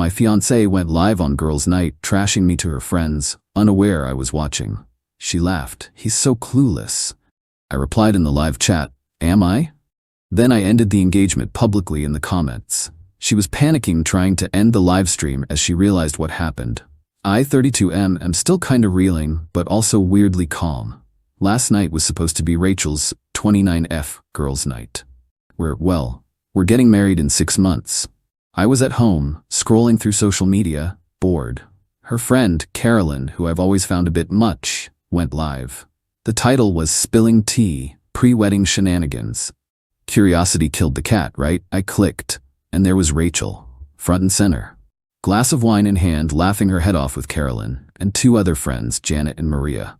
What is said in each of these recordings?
My fiancée went live on girls' night, trashing me to her friends, unaware I was watching. She laughed. He's so clueless. I replied in the live chat, am I? Then I ended the engagement publicly in the comments. She was panicking, trying to end the live stream as she realized what happened. I, 32M, am still kinda reeling, but also weirdly calm. Last night was supposed to be Rachel's 29F girls' night. We're getting married in 6 months. I was at home, scrolling through social media, bored. Her friend, Carolyn, who I've always found a bit much, went live. The title was Spilling Tea, Pre-Wedding Shenanigans. Curiosity killed the cat, right? I clicked, and there was Rachel, front and center. Glass of wine in hand, laughing her head off with Carolyn, and 2 other friends, Janet and Maria.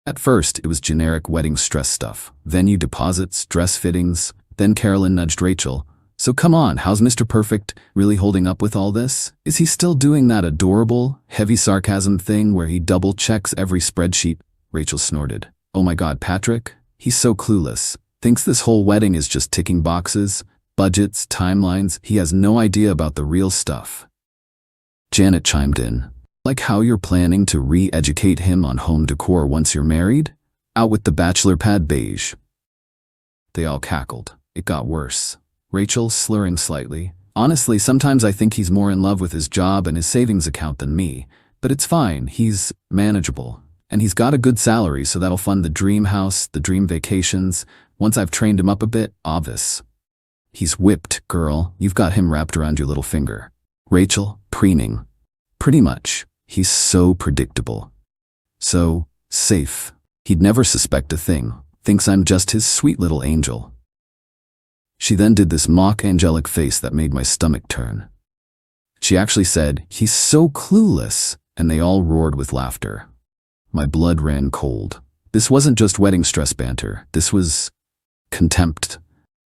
At first, it was generic wedding stress stuff. Venue deposits, dress fittings. Then Carolyn nudged Rachel. So come on, how's Mr. Perfect really holding up with all this? Is he still doing that adorable, heavy sarcasm thing where he double-checks every spreadsheet? Rachel snorted. Oh my God, Patrick? He's so clueless. Thinks this whole wedding is just ticking boxes, budgets, timelines. He has no idea about the real stuff. Janet chimed in. Like how you're planning to re-educate him on home decor once you're married? Out with the bachelor pad beige. They all cackled. It got worse. Rachel, slurring slightly. Honestly, sometimes I think he's more in love with his job and his savings account than me. But it's fine, he's manageable. And he's got a good salary, so that'll fund the dream house, the dream vacations. Once I've trained him up a bit, obvious. He's whipped, girl. You've got him wrapped around your little finger. Rachel, preening. Pretty much. He's so predictable. So safe. He'd never suspect a thing. Thinks I'm just his sweet little angel. She then did this mock angelic face that made my stomach turn. She actually said, he's so clueless, and they all roared with laughter. My blood ran cold. This wasn't just wedding stress banter. This was contempt.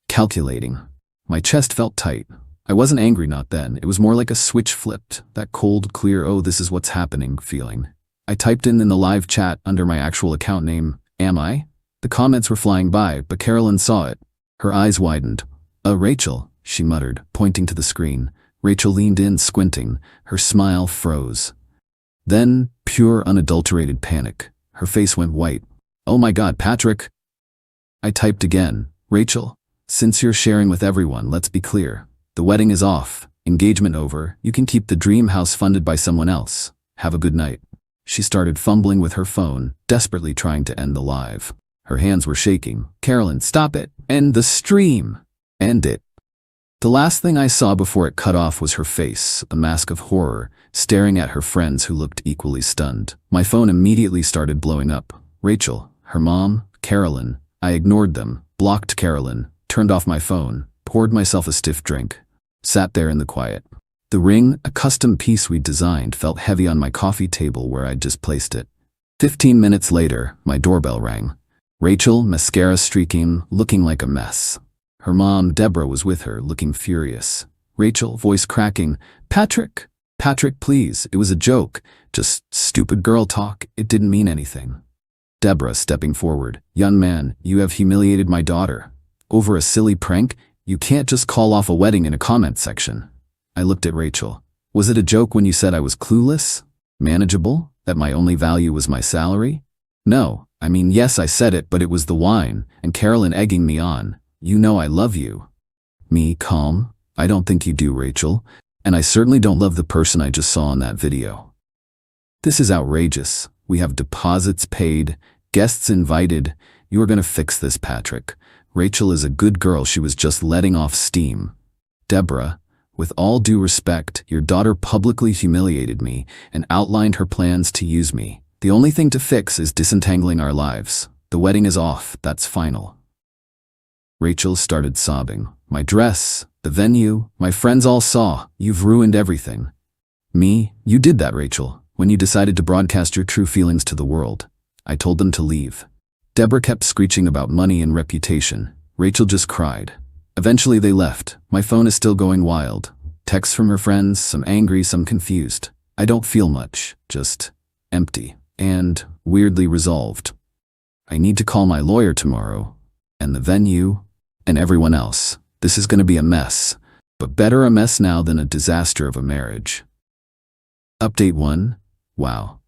Calculating. My chest felt tight. I wasn't angry, not then. It was more like a switch flipped. That cold, clear, oh, this is what's happening feeling. I typed in the live chat under my actual account name, am I? The comments were flying by, but Carolyn saw it. Her eyes widened. Rachel, she muttered, pointing to the screen. Rachel leaned in, squinting. Her smile froze. Then, pure, unadulterated panic. Her face went white. Oh my God, Patrick! I typed again. Rachel, since you're sharing with everyone, let's be clear. The wedding is off. Engagement over. You can keep the dream house funded by someone else. Have a good night. She started fumbling with her phone, desperately trying to end the live. Her hands were shaking. Carolyn, stop it. End the stream. End it. The last thing I saw before it cut off was her face, a mask of horror, staring at her friends who looked equally stunned. My phone immediately started blowing up. Rachel, her mom, Carolyn. I ignored them, blocked Carolyn, turned off my phone, poured myself a stiff drink, sat there in the quiet. The ring, a custom piece we'd designed, felt heavy on my coffee table where I'd just placed it. 15 minutes later, my doorbell rang. Rachel, mascara streaking, looking like a mess. Her mom, Deborah, was with her, looking furious. Rachel, voice cracking, Patrick, please, it was a joke. Just stupid girl talk, it didn't mean anything. Deborah, stepping forward, young man, you have humiliated my daughter. Over a silly prank, you can't just call off a wedding in a comment section. I looked at Rachel. Was it a joke when you said I was clueless? Manageable? That my only value was my salary? No, I mean, yes, I said it, but it was the wine, and Carolyn egging me on. You know I love you. Me, calm? I don't think you do, Rachel. And I certainly don't love the person I just saw in that video. This is outrageous. We have deposits paid, guests invited. You are going to fix this, Patrick. Rachel is a good girl. She was just letting off steam. Deborah, with all due respect, your daughter publicly humiliated me and outlined her plans to use me. The only thing to fix is disentangling our lives. The wedding is off. That's final. Rachel started sobbing. My dress, the venue, my friends all saw. You've ruined everything. Me? You did that, Rachel, when you decided to broadcast your true feelings to the world. I told them to leave. Deborah kept screeching about money and reputation. Rachel just cried. Eventually they left. My phone is still going wild. Texts from her friends, some angry, some confused. I don't feel much, just empty and weirdly resolved. I need to call my lawyer tomorrow, and the venue, and everyone else. This is going to be a mess. But better a mess now than a disaster of a marriage. Update 1. Wow.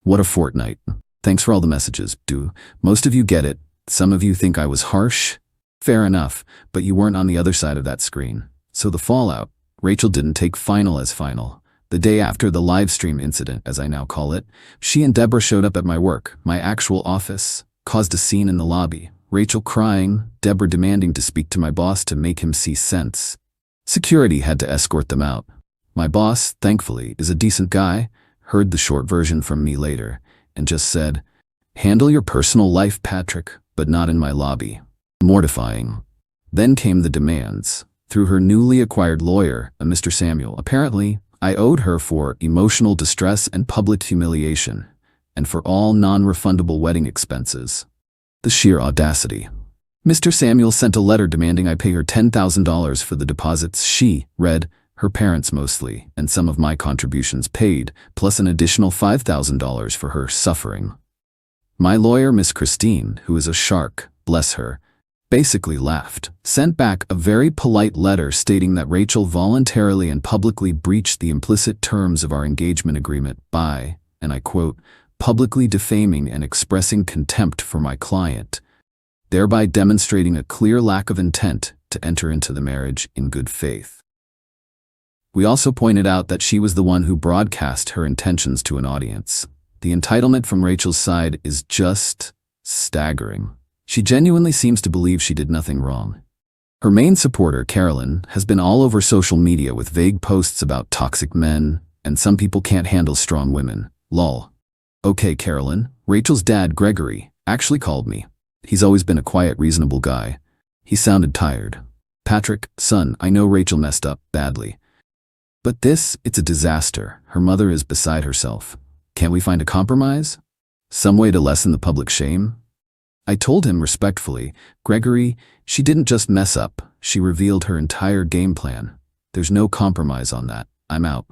What a fortnight. Thanks for all the messages, dude. Most of you get it. Some of you think I was harsh. Fair enough, but you weren't on the other side of that screen. So the fallout. Rachel didn't take final as final. The day after the live stream incident, as I now call it, she and Deborah showed up at my work, my actual office, caused a scene in the lobby. Rachel crying, Deborah demanding to speak to my boss to make him see sense. Security had to escort them out. My boss, thankfully, is a decent guy, heard the short version from me later, and just said, "Handle your personal life, Patrick, but not in my lobby." Mortifying. Then came the demands. Through her newly acquired lawyer, a Mr. Samuel, apparently, I owed her for emotional distress and public humiliation, and for all non-refundable wedding expenses. The sheer audacity. Mr. Samuel sent a letter demanding I pay her $10,000 for the deposits she, her parents mostly, and some of my contributions paid, plus an additional $5,000 for her suffering. My lawyer, Miss Christine, who is a shark, bless her, basically laughed, sent back a very polite letter stating that Rachel voluntarily and publicly breached the implicit terms of our engagement agreement by, and I quote, publicly defaming and expressing contempt for my client, thereby demonstrating a clear lack of intent to enter into the marriage in good faith. We also pointed out that she was the one who broadcast her intentions to an audience. The entitlement from Rachel's side is just staggering. She genuinely seems to believe she did nothing wrong. Her main supporter, Carolyn, has been all over social media with vague posts about toxic men, and some people can't handle strong women. Lol. Okay, Carolyn, Rachel's dad, Gregory, actually called me. He's always been a quiet, reasonable guy. He sounded tired. Patrick, son, I know Rachel messed up badly. But it's a disaster. Her mother is beside herself. Can't we find a compromise? Some way to lessen the public shame? I told him respectfully, Gregory, she didn't just mess up, she revealed her entire game plan. There's no compromise on that. I'm out.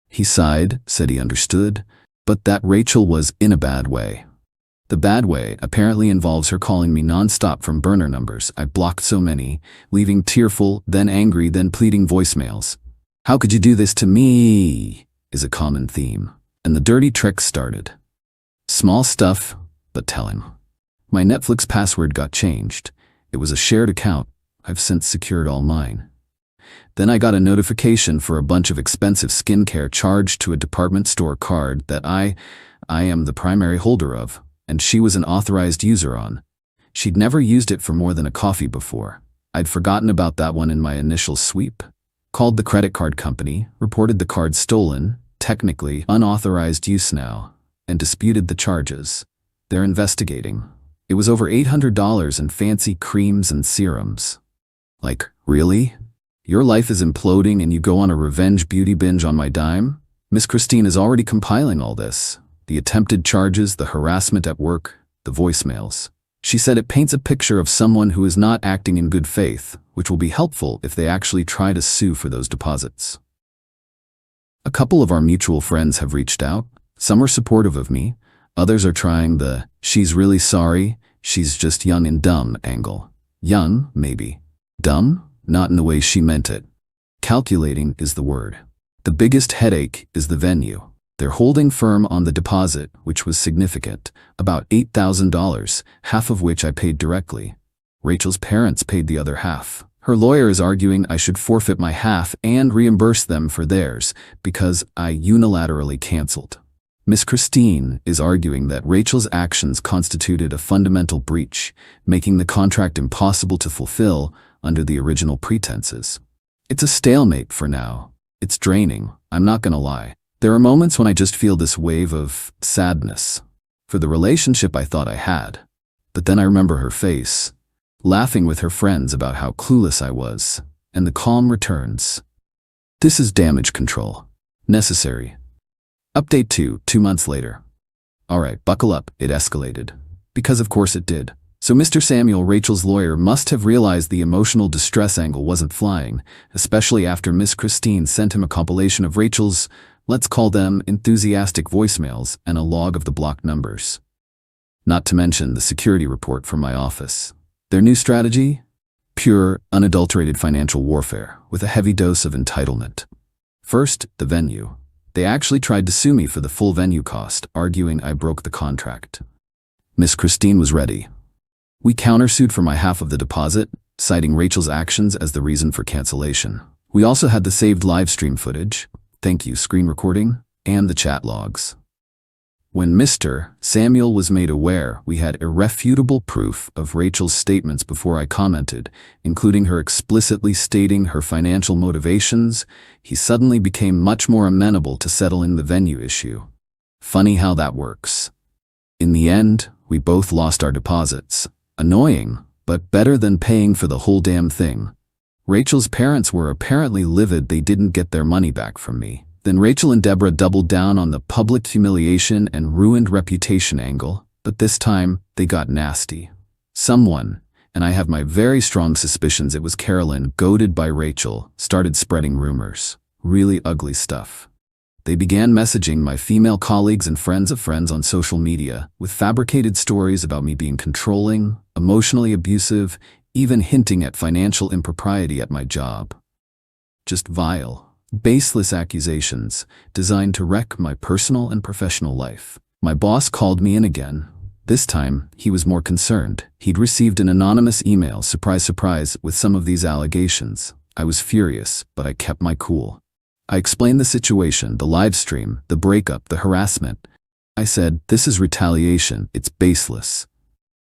He sighed, said he understood, but that Rachel was in a bad way. The bad way apparently involves her calling me nonstop from burner numbers. I blocked so many, leaving tearful, then angry, then pleading voicemails. How could you do this to me? Is a common theme. And the dirty tricks started. Small stuff, but telling. My Netflix password got changed. It was a shared account. I've since secured all mine. Then I got a notification for a bunch of expensive skincare charged to a department store card that I am the primary holder of, and she was an authorized user on. She'd never used it for more than a coffee before. I'd forgotten about that one in my initial sweep. Called the credit card company, reported the card stolen, technically unauthorized use now, and disputed the charges. They're investigating. It was over $800 in fancy creams and serums. Like, really? Your life is imploding and you go on a revenge beauty binge on my dime? Miss Christine is already compiling all this. The attempted charges, the harassment at work, the voicemails. She said it paints a picture of someone who is not acting in good faith, which will be helpful if they actually try to sue for those deposits. A couple of our mutual friends have reached out. Some are supportive of me. Others are trying the, she's really sorry, she's just young and dumb angle. Young, maybe. Dumb? Not in the way she meant it. Calculating is the word. The biggest headache is the venue. They're holding firm on the deposit, which was significant, about $8,000, half of which I paid directly. Rachel's parents paid the other half. Her lawyer is arguing I should forfeit my half and reimburse them for theirs because I unilaterally canceled. Miss Christine is arguing that Rachel's actions constituted a fundamental breach, making the contract impossible to fulfill under the original pretenses. It's a stalemate for now. It's draining, I'm not gonna lie. There are moments when I just feel this wave of sadness for the relationship I thought I had. But then I remember her face, laughing with her friends about how clueless I was, and the calm returns. This is damage control. Necessary. Update 2 months later. Alright, buckle up, it escalated. Because of course it did. So Mr. Samuel, Rachel's lawyer, must have realized the emotional distress angle wasn't flying, especially after Miss Christine sent him a compilation of Rachel's, let's call them enthusiastic voicemails and a log of the blocked numbers. Not to mention the security report from my office. Their new strategy? Pure, unadulterated financial warfare, with a heavy dose of entitlement. First, the venue. They actually tried to sue me for the full venue cost, arguing I broke the contract. Miss Christine was ready. We countersued for my half of the deposit, citing Rachel's actions as the reason for cancellation. We also had the saved live stream footage, thank you screen recording, and the chat logs. When Mr. Samuel was made aware, we had irrefutable proof of Rachel's statements before I commented, including her explicitly stating her financial motivations. He suddenly became much more amenable to settling the venue issue. Funny how that works. In the end, we both lost our deposits. Annoying, but better than paying for the whole damn thing. Rachel's parents were apparently livid they didn't get their money back from me. Then Rachel and Deborah doubled down on the public humiliation and ruined reputation angle, but this time they got nasty. Someone, and I have my very strong suspicions it was Carolyn, goaded by Rachel, started spreading rumors. Really ugly stuff. They began messaging my female colleagues and friends of friends on social media with fabricated stories about me being controlling, emotionally abusive, even hinting at financial impropriety at my job. Just vile, baseless accusations designed to wreck my personal and professional life. My boss called me in again. This time, he was more concerned. He'd received an anonymous email, surprise, surprise, with some of these allegations. I was furious, but I kept my cool. I explained the situation, the live stream, the breakup, the harassment. I said, this is retaliation, it's baseless.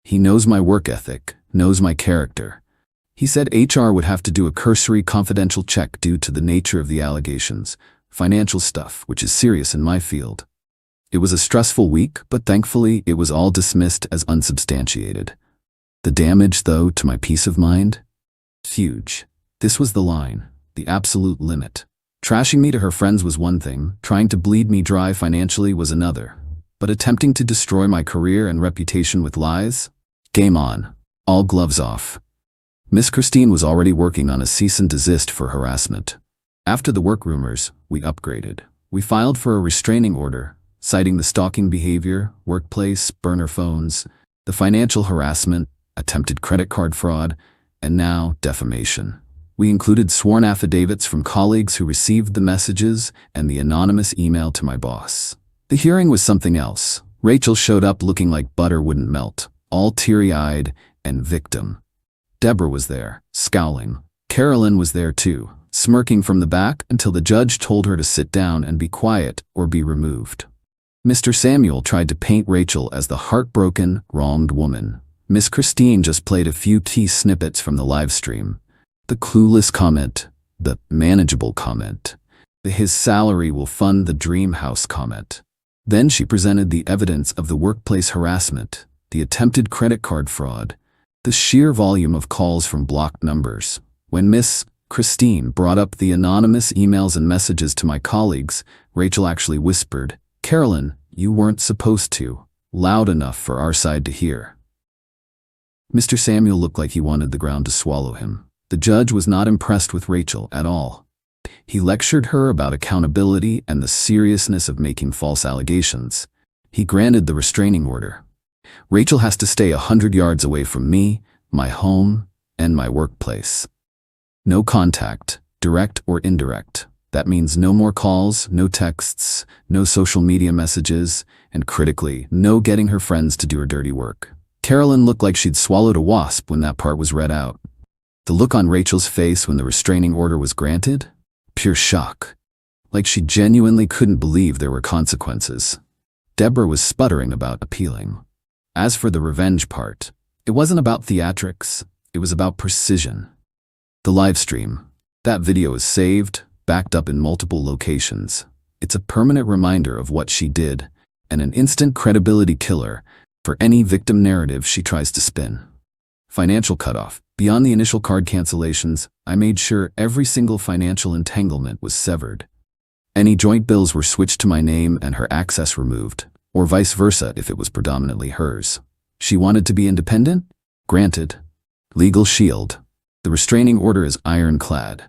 He knows my work ethic, knows my character. He said HR would have to do a cursory confidential check due to the nature of the allegations, financial stuff, which is serious in my field. It was a stressful week, but thankfully it was all dismissed as unsubstantiated. The damage, though, to my peace of mind? Huge. This was the line, the absolute limit. Trashing me to her friends was one thing, trying to bleed me dry financially was another. But attempting to destroy my career and reputation with lies? Game on. All gloves off. Miss Christine was already working on a cease and desist for harassment. After the work rumors, we upgraded. We filed for a restraining order, citing the stalking behavior, workplace, burner phones, the financial harassment, attempted credit card fraud, and now defamation. We included sworn affidavits from colleagues who received the messages and the anonymous email to my boss. The hearing was something else. Rachel showed up looking like butter wouldn't melt, all teary-eyed and victim. Deborah was there, scowling. Carolyn was there too, smirking from the back until the judge told her to sit down and be quiet or be removed. Mr. Samuel tried to paint Rachel as the heartbroken, wronged woman. Miss Christine just played a few key snippets from the live stream. The clueless comment, the manageable comment, the his salary will fund the dream house comment. Then she presented the evidence of the workplace harassment, the attempted credit card fraud, the sheer volume of calls from blocked numbers. When Miss Christine brought up the anonymous emails and messages to my colleagues, Rachel actually whispered, "Carolyn, you weren't supposed to," loud enough for our side to hear. Mr. Samuel looked like he wanted the ground to swallow him. The judge was not impressed with Rachel at all. He lectured her about accountability and the seriousness of making false allegations. He granted the restraining order. Rachel has to stay 100 yards away from me, my home, and my workplace. No contact, direct or indirect. That means no more calls, no texts, no social media messages, and critically, no getting her friends to do her dirty work. Carolyn looked like she'd swallowed a wasp when that part was read out. The look on Rachel's face when the restraining order was granted? Pure shock. Like she genuinely couldn't believe there were consequences. Deborah was sputtering about appealing. As for the revenge part, it wasn't about theatrics, it was about precision. The live stream. That video is saved, backed up in multiple locations. It's a permanent reminder of what she did, and an instant credibility killer for any victim narrative she tries to spin. Financial cutoff. Beyond the initial card cancellations, I made sure every single financial entanglement was severed. Any joint bills were switched to my name and her access removed, or vice versa if it was predominantly hers. She wanted to be independent? Granted. Legal shield. The restraining order is ironclad.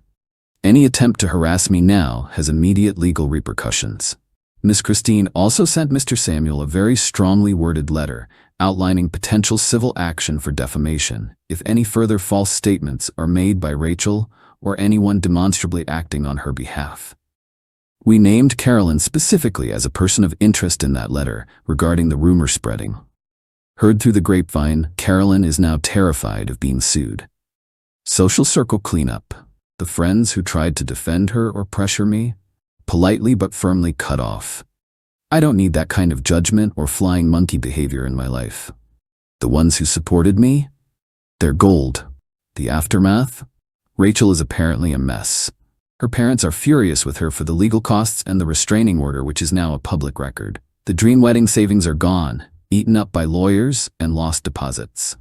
Any attempt to harass me now has immediate legal repercussions. Miss Christine also sent Mr. Samuel a very strongly worded letter outlining potential civil action for defamation if any further false statements are made by Rachel or anyone demonstrably acting on her behalf. We named Carolyn specifically as a person of interest in that letter regarding the rumor spreading. Heard through the grapevine, Carolyn is now terrified of being sued. Social circle cleanup. The friends who tried to defend her or pressure me, politely but firmly cut off. I don't need that kind of judgment or flying monkey behavior in my life. The ones who supported me? They're gold. The aftermath? Rachel is apparently a mess. Her parents are furious with her for the legal costs and the restraining order, which is now a public record. The dream wedding savings are gone, eaten up by lawyers and lost deposits.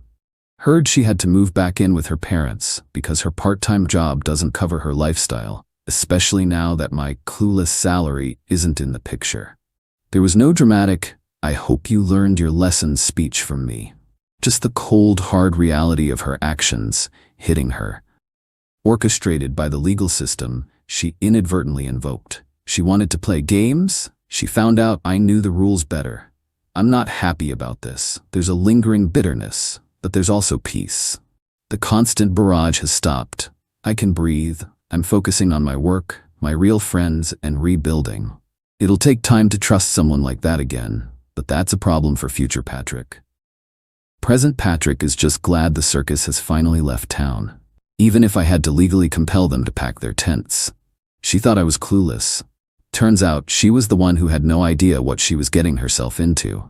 Heard she had to move back in with her parents because her part-time job doesn't cover her lifestyle, especially now that my clueless salary isn't in the picture. There was no dramatic, "I hope you learned your lesson" speech from me. Just the cold, hard reality of her actions hitting her. Orchestrated by the legal system she inadvertently invoked. She wanted to play games. She found out I knew the rules better. I'm not happy about this. There's a lingering bitterness, but there's also peace. The constant barrage has stopped. I can breathe. I'm focusing on my work, my real friends, and rebuilding. It'll take time to trust someone like that again, but that's a problem for future Patrick. Present Patrick is just glad the circus has finally left town, even if I had to legally compel them to pack their tents. She thought I was clueless. Turns out she was the one who had no idea what she was getting herself into.